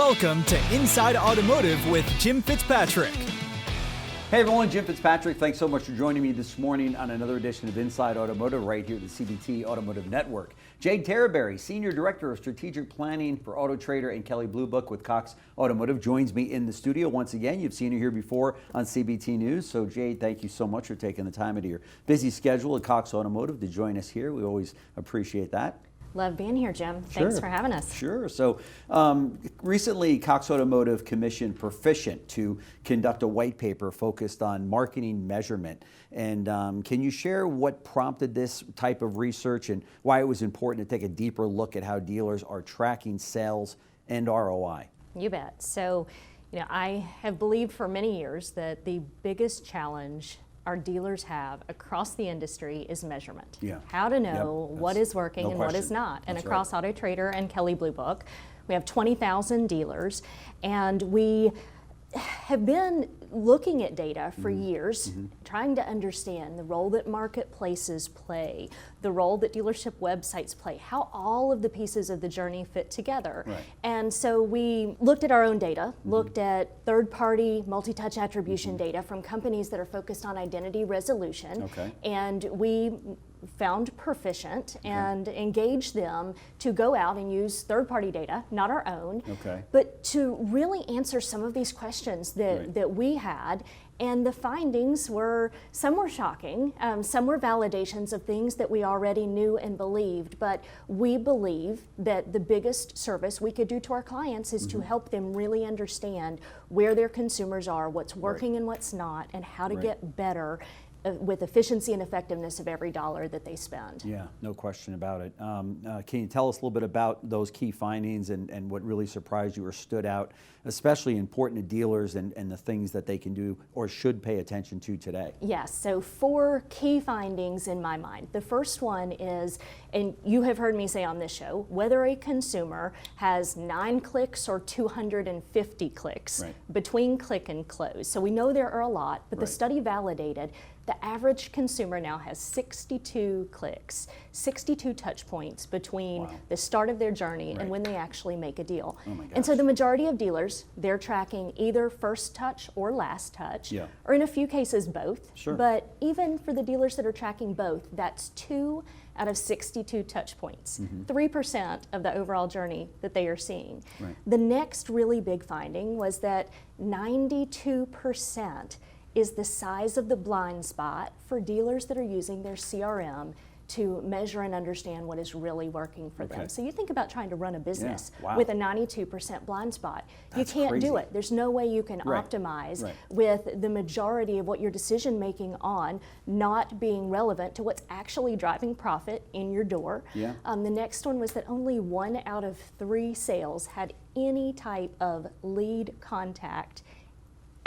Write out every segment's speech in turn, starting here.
Welcome to Inside Automotive with Jim Fitzpatrick. Hey everyone, Jim Fitzpatrick. Thanks so much for joining me this morning on another edition of Inside Automotive right here at the CBT Automotive Network. Jade Terreberry, Senior Director of Strategic Planning for AutoTrader and Kelley Blue Book with Cox Automotive, joins me in the studio once again. You've seen her here before on CBT News. So Jade, thank you so much for taking the time out of your busy schedule at Cox Automotive to join us here. We always appreciate that. Love being here, Jim. Thanks for having us. Sure. So recently, Cox Automotive commissioned Perficient to conduct a white paper focused on marketing measurement. And can you share what prompted this type of research and why it was important to take a deeper look at how dealers are tracking sales and ROI? You bet. So, I have believed for many years that the biggest challenge our dealers have across the industry is measurement. Yeah. How to know what is working and what is not. And across AutoTrader and Kelley Blue Book, we have 20,000 dealers, and we have been looking at data for years, trying to understand the role that marketplaces play, the role that dealership websites play, how all of the pieces of the journey fit together. Right. And so we looked at our own data, looked at third-party multi-touch attribution data from companies that are focused on identity resolution, and we found Perficient and engaged them to go out and use third-party data, not our own, but to really answer some of these questions that we had. And the findings were, some were shocking, some were validations of things that we already knew and believed, but we believe that the biggest service we could do to our clients is to help them really understand where their consumers are, what's working and what's not, and how to get better with efficiency and effectiveness of every dollar that they spend. Yeah, no question about it. Can you tell us a little bit about those key findings and what really surprised you or stood out, especially important to dealers and the things that they can do or should pay attention to today? Yes, so 4 key findings in my mind. The first one is, and you have heard me say on this show, whether a consumer has 9 clicks or 250 clicks between click and close. So we know there are a lot, but the study validated the average consumer now has 62 clicks, 62 touch points between the start of their journey and when they actually make a deal. And so the majority of dealers, they're tracking either first touch or last touch, or in a few cases both. But even for the dealers that are tracking both, that's 2 out of 62 touch points, 3% of the overall journey that they are seeing. The next really big finding was that 92% is the size of the blind spot for dealers that are using their CRM to measure and understand what is really working for them. So you think about trying to run a business with a 92% blind spot. You can't do it. There's no way you can optimize with the majority of what you're decision making on not being relevant to what's actually driving profit in your door. The next one was that only 1 out of 3 sales had any type of lead contact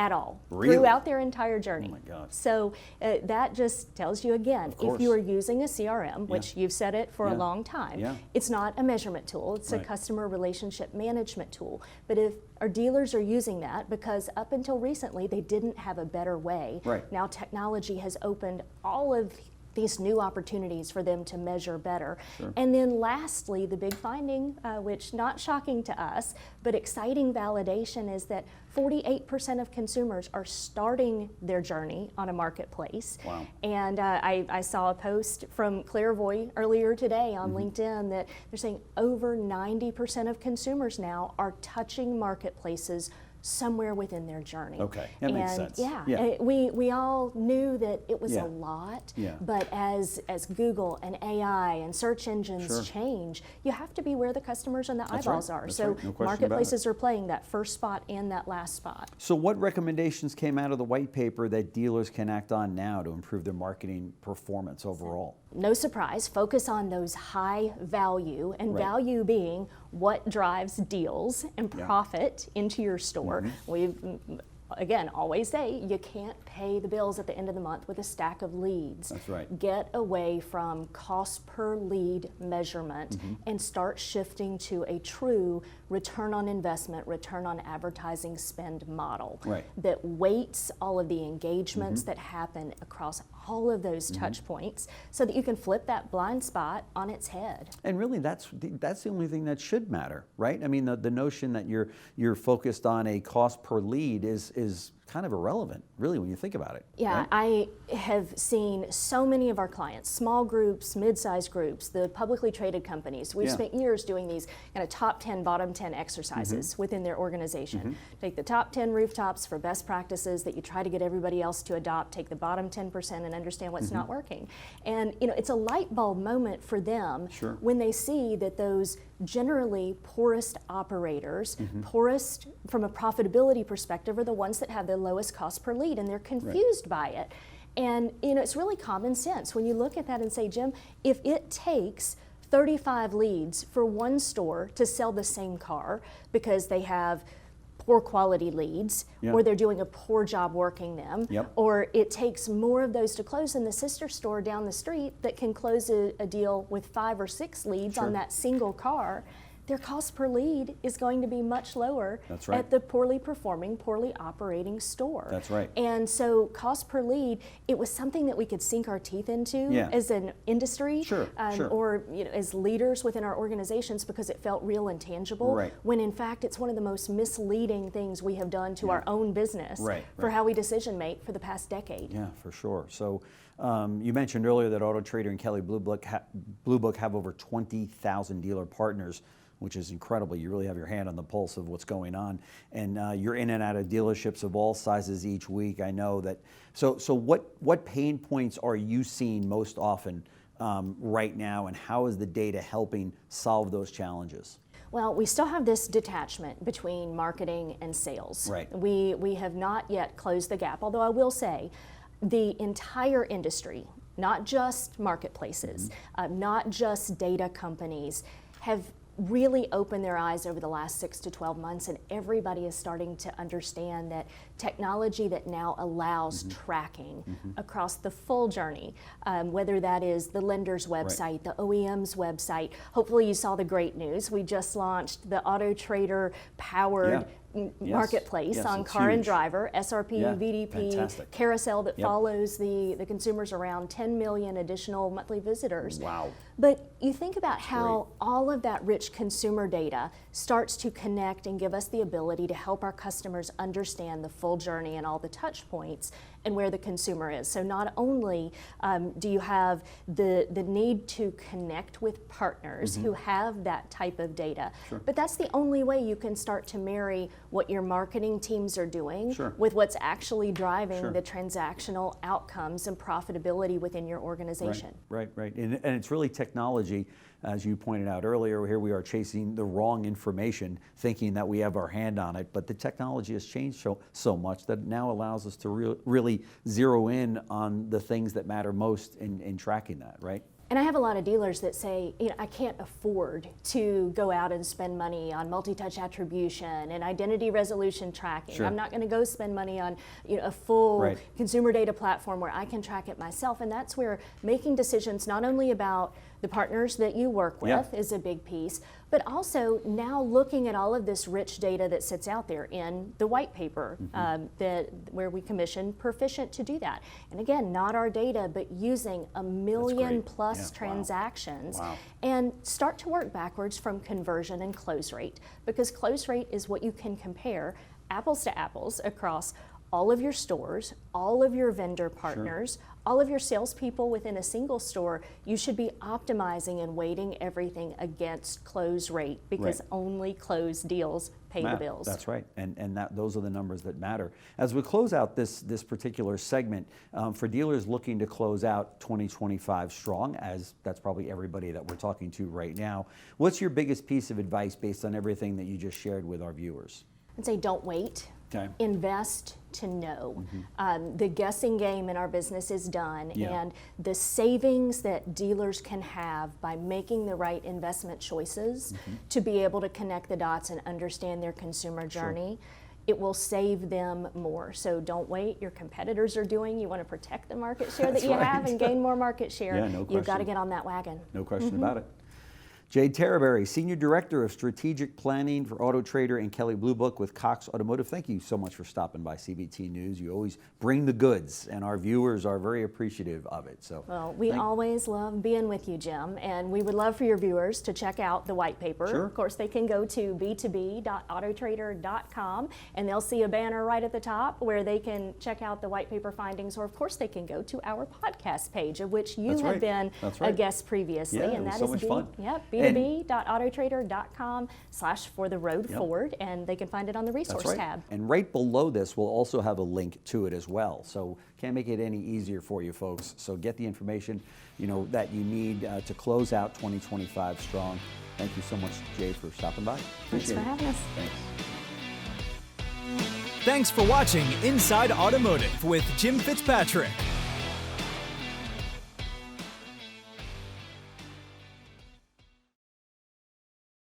at all throughout their entire journey. So that just tells you again, if you are using a CRM, which you've said it for a long time, it's not a measurement tool, it's a customer relationship management tool. But if our dealers are using that because up until recently they didn't have a better way, now technology has opened all of these new opportunities for them to measure better. And then lastly, the big finding, which not shocking to us, but exciting validation, is that 48% of consumers are starting their journey on a marketplace. And I saw a post from Clairvoy earlier today on LinkedIn that they're saying over 90% of consumers now are touching marketplaces somewhere within their journey. That makes sense. We all knew that it was a lot, but as Google and AI and search engines change, you have to be where the customers and the eyeballs are. So marketplaces are playing that first spot and that last spot. So what recommendations came out of the white paper that dealers can act on now to improve their marketing performance overall? No surprise, focus on those high value, and value being what drives deals and profit into your store. We've again, always say you can't pay the bills at the end of the month with a stack of leads. That's right. Get away from cost per lead measurement and start shifting to a true return on investment, return on advertising spend model that weights all of the engagements that happen across all of those touch points so that you can flip that blind spot on its head. And really that's the only thing that should matter, right? I mean, the notion that you're focused on a cost per lead is kind of irrelevant, really, when you think about it. Yeah, right? I have seen so many of our clients, small groups, mid-sized groups, the publicly traded companies. We've spent years doing these kind of top 10, bottom 10 exercises within their organization. Take the top 10 rooftops for best practices that you try to get everybody else to adopt, take the bottom 10% and understand what's not working. And it's a light bulb moment for them when they see that those generally poorest operators, poorest from a profitability perspective, are the ones that have the lowest cost per lead, and they're confused by it. And it's really common sense when you look at that and say, Jim, if it takes 35 leads for one store to sell the same car because they have poor quality leads, or they're doing a poor job working them, or it takes more of those to close than the sister store down the street that can close a deal with 5 or 6 leads on that single car, their cost per lead is going to be much lower at the poorly performing, poorly operating store. That's right. And so cost per lead, it was something that we could sink our teeth into as an industry or as leaders within our organizations because it felt real and tangible, when in fact it's one of the most misleading things we have done to our own business for how we decision make for the past decade. Yeah, for sure. So you mentioned earlier that AutoTrader and Kelley Blue Book have over 20,000 dealer partners, which is incredible. You really have your hand on the pulse of what's going on. And you're in and out of dealerships of all sizes each week. I know that. So what pain points are you seeing most often right now, and how is the data helping solve those challenges? Well, we still have this detachment between marketing and sales. We have not yet closed the gap, although I will say the entire industry, not just marketplaces, not just data companies, have really opened their eyes over the last 6 to 12 months, and everybody is starting to understand that technology that now allows tracking across the full journey, whether that is the lender's website, the OEM's website. Hopefully you saw the great news. We just launched the AutoTrader powered marketplace on car and driver, SRP, VDP, carousel that follows the consumers around 10 million additional monthly visitors. Wow. But you think about how all of that rich consumer data starts to connect and give us the ability to help our customers understand the full journey and all the touch points and where the consumer is. So not only do you have the need to connect with partners who have that type of data, but that's the only way you can start to marry what your marketing teams are doing with what's actually driving the transactional outcomes and profitability within your organization. Right. And it's really technology, as you pointed out earlier. Here we are chasing the wrong information, thinking that we have our hand on it, but the technology has changed so much that it now allows us to really zero in on the things that matter most in tracking that, right? And I have a lot of dealers that say, I can't afford to go out and spend money on multi-touch attribution and identity resolution tracking. I'm not going to go spend money on a full consumer data platform where I can track it myself. And that's where making decisions not only about the partners that you work with is a big piece, but also now looking at all of this rich data that sits out there in the white paper where we commission Perficient to do that. And again, not our data, but using 1 million plus transactions and start to work backwards from conversion and close rate, because close rate is what you can compare apples to apples across all of your stores, all of your vendor partners, all of your salespeople within a single store. You should be optimizing and weighting everything against close rate, because only closed deals pay the bills. That's right, and those are the numbers that matter. As we close out this particular segment, for dealers looking to close out 2025 strong, as that's probably everybody that we're talking to right now, what's your biggest piece of advice based on everything that you just shared with our viewers? I'd say don't wait. Invest to know. The guessing game in our business is done, and the savings that dealers can have by making the right investment choices to be able to connect the dots and understand their consumer journey it will save them more. So don't wait. Your competitors are doing. You want to protect the market share that you have and gain more market share. Yeah, no question. You've got to get on that wagon. No question about it. Jade Terreberry, Senior Director of Strategic Planning for AutoTrader and Kelley Blue Book with Cox Automotive. Thank you so much for stopping by CBT News. You always bring the goods, and our viewers are very appreciative of it. So, well, we always love being with you, Jim, and we would love for your viewers to check out the white paper. Sure. Of course, they can go to b2b.autotrader.com, and they'll see a banner right at the top where they can check out the white paper findings, or of course they can go to our podcast page, of which you have been a guest previously, yeah, and that so is much fun. Yep, b2b.autotrader.com/fortheroadforward, and they can find it on the resource tab. And right below this, we'll also have a link to it as well. So can't make it any easier for you folks. So get the information that you need to close out 2025 strong. Thank you so much, Jade, for stopping by. Thanks for having us. Thanks. Thanks for watching Inside Automotive with Jim Fitzpatrick.